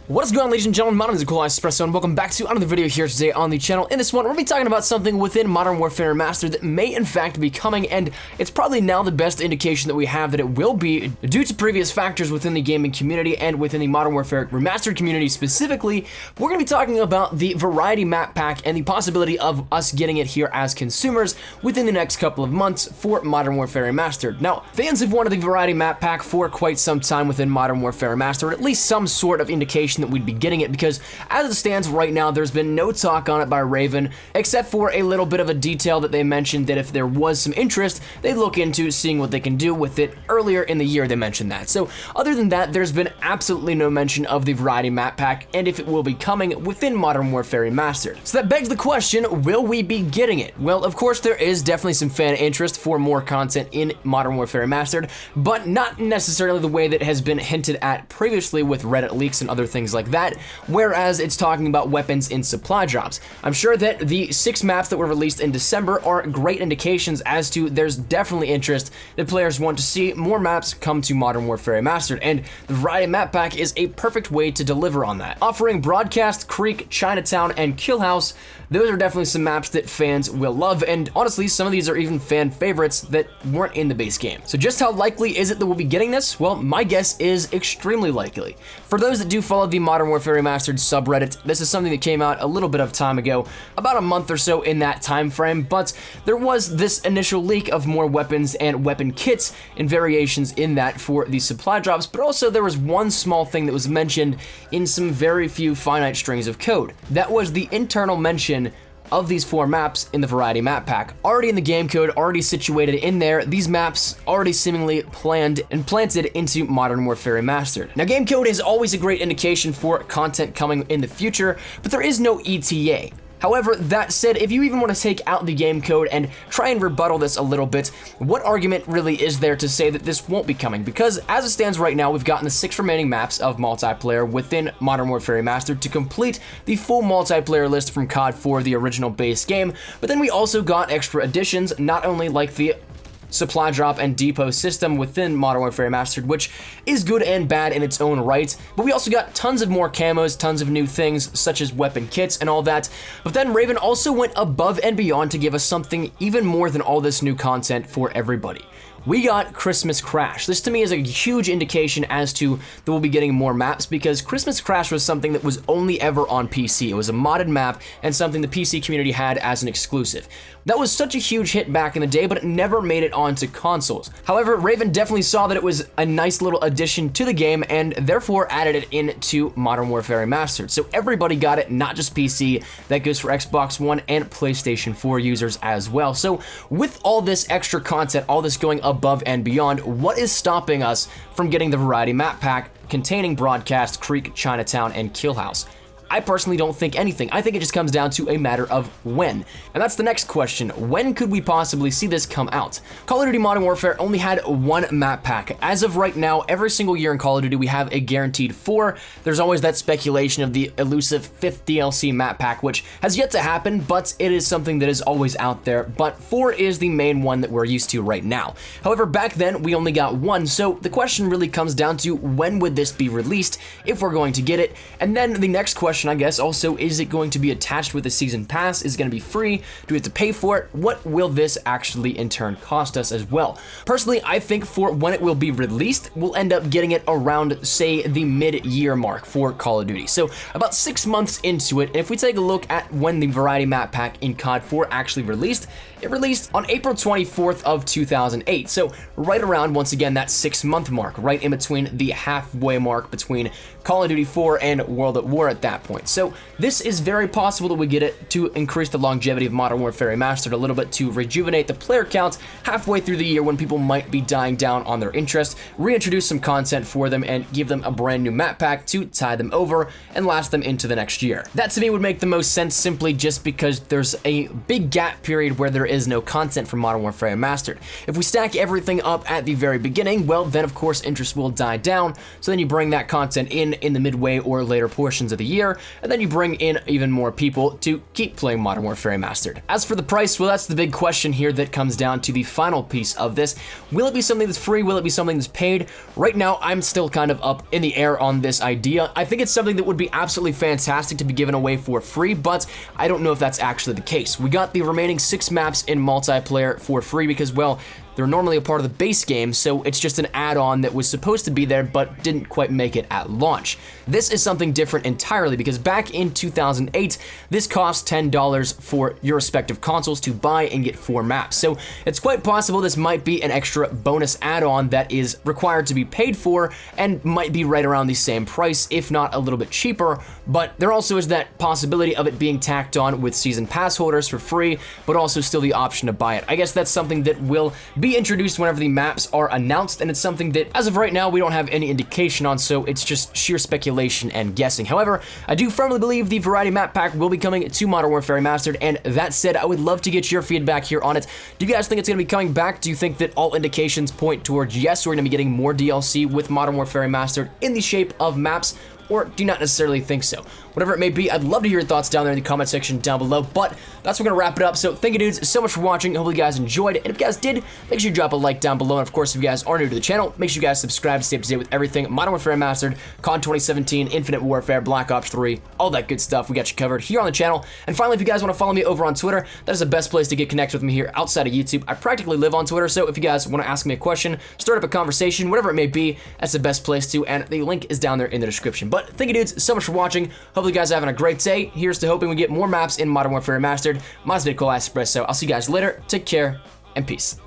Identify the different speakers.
Speaker 1: What is going on, ladies and gentlemen? My name is Espresso, and welcome back to another video here today on the channel. In this one, we're going to be talking about something within Modern Warfare Remastered that may in fact be coming, and it's probably now the best indication that we have that it will be due to previous factors within the gaming community and within the Modern Warfare Remastered community specifically. We're going to be talking about the Variety Map Pack and the possibility of us getting it here as consumers within the next couple of months for Modern Warfare Remastered. Now, fans have wanted the Variety Map Pack for quite some time within Modern Warfare Remastered, or at least some sort of indication that we'd be getting it, because as it stands right now, there's been no talk on it by Raven, except for a little bit of a detail that they mentioned that if there was some interest, they'd look into seeing what they can do with it. Earlier in the year, they mentioned that. So other than that, there's been absolutely no mention of the Variety Map Pack and if it will be coming within Modern Warfare Remastered. So that begs the question, will we be getting it? Well, of course, there is definitely some fan interest for more content in Modern Warfare Remastered, but not necessarily the way that has been hinted at previously with Reddit leaks and other things like that, whereas it's talking about weapons in supply drops. I'm sure that the 6 maps that were released in December are great indications as to there's definitely interest that players want to see more maps come to Modern Warfare Remastered, and the Variety Map Pack is a perfect way to deliver on that. Offering Broadcast, Creek, Chinatown, and Kill House, those are definitely some maps that fans will love, and honestly, some of these are even fan favorites that weren't in the base game. So just how likely is it that we'll be getting this? Well, my guess is extremely likely. For those that do follow the Modern Warfare Remastered subreddit, this is something that came out a little bit of time ago, about a month or so in that time frame, but there was this initial leak of more weapons and weapon kits and variations in that for the supply drops, but also there was one small thing that was mentioned in some very few finite strings of code. That was the internal mention of these 4 maps in the Variety Map Pack. Already in the game code, already situated in there, these maps already seemingly planned and planted into Modern Warfare Remastered. Now, game code is always a great indication for content coming in the future, but there is no ETA. However, that said, if you even want to take out the game code and try and rebuttal this a little bit, what argument really is there to say that this won't be coming? Because as it stands right now, we've gotten the 6 remaining maps of multiplayer within Modern Warfare Remastered to complete the full multiplayer list from COD 4, the original base game, but then we also got extra additions, not only like the supply drop and depot system within Modern Warfare Remastered, which is good and bad in its own right, but we also got tons of more camos, tons of new things such as weapon kits and all that. But then Raven also went above and beyond to give us something even more than all this new content for everybody. We got Christmas Crash. This to me is a huge indication as to that we'll be getting more maps, because Christmas Crash was something that was only ever on PC. It was a modded map and something the PC community had as an exclusive. That was such a huge hit back in the day, but it never made it onto consoles. However, Raven definitely saw that it was a nice little addition to the game and therefore added it into Modern Warfare Remastered. So everybody got it, not just PC. That goes for Xbox One and PlayStation 4 users as well. So with all this extra content, all this going above and beyond, what is stopping us from getting the Variety Map Pack containing Broadcast, Creek, Chinatown, and Kill House? I personally don't think anything. I think it just comes down to a matter of when. And that's the next question. When could we possibly see this come out? Call of Duty Modern Warfare only had 1 map pack. As of right now, every single year in Call of Duty, we have a guaranteed 4. There's always that speculation of the elusive 5th DLC map pack, which has yet to happen, but it is something that is always out there. But 4 is the main one that we're used to right now. However, back then, we only got 1, so the question really comes down to when would this be released, if we're going to get it? And then the next question, I guess, also, is it going to be attached with a season pass? Is it going to be free? Do we have to pay for it? What will this actually in turn cost us as well? Personally, I think for when it will be released, we'll end up getting it around, say, the mid-year mark for Call of Duty. So about 6 months into it, and if we take a look at when the Variety Map Pack in COD 4 actually released, it released on April 24th of 2008. So right around, once again, that 6-month mark, right in between the halfway mark between Call of Duty 4 and World at War at that point. So this is very possible that we get it to increase the longevity of Modern Warfare Remastered a little bit, to rejuvenate the player count halfway through the year when people might be dying down on their interest, reintroduce some content for them, and give them a brand new map pack to tide them over and last them into the next year. That to me would make the most sense, simply just because there's a big gap period where there is no content for Modern Warfare Remastered. If we stack everything up at the very beginning, well, then of course interest will die down, so then you bring that content in the midway or later portions of the year, popular, and then you bring in even more people to keep playing Modern Warfare Remastered. As for the price, well, that's the big question here that comes down to the final piece of this. Will it be something that's free? Will it be something that's paid? Right now, I'm still kind of up in the air on this idea. I think it's something that would be absolutely fantastic to be given away for free, but I don't know if that's actually the case. We got the remaining 6 maps in multiplayer for free because, well, they're normally a part of the base game, so it's just an add-on that was supposed to be there but didn't quite make it at launch. This is something different entirely because back in 2008, this cost $10 for your respective consoles to buy and get 4 maps. So it's quite possible this might be an extra bonus add-on that is required to be paid for and might be right around the same price, if not a little bit cheaper, but there also is that possibility of it being tacked on with season pass holders for free, but also still the option to buy it. I guess that's something that will be introduced whenever the maps are announced, and it's something that, as of right now, we don't have any indication on, so it's just sheer speculation and guessing. However, I do firmly believe the Variety Map Pack will be coming to Modern Warfare Remastered, and that said, I would love to get your feedback here on it. Do you guys think it's going to be coming back? Do you think that all indications point towards yes, we're going to be getting more DLC with Modern Warfare Remastered in the shape of maps? Or do you not necessarily think so? Whatever it may be, I'd love to hear your thoughts down there in the comment section down below, but that's where we're gonna wrap it up. So thank you dudes so much for watching. Hopefully you guys enjoyed, and if you guys did, make sure you drop a like down below, and of course if you guys are new to the channel, make sure you guys subscribe to stay up to date with everything Modern Warfare Remastered, COD 2017, Infinite Warfare, Black Ops 3, all that good stuff. We got you covered here on the channel. And finally, if you guys want to follow me over on Twitter, that is the best place to get connected with me here outside of YouTube. I practically live on Twitter, so if you guys want to ask me a question, start up a conversation, whatever it may be, that's the best place to, and the link is down there in the description. But thank you dudes so much for watching. Hopefully you guys are having a great day. Here's to hoping we get more maps in Modern Warfare Remastered. My name is Espresso. I'll see you guys later. Take care and peace.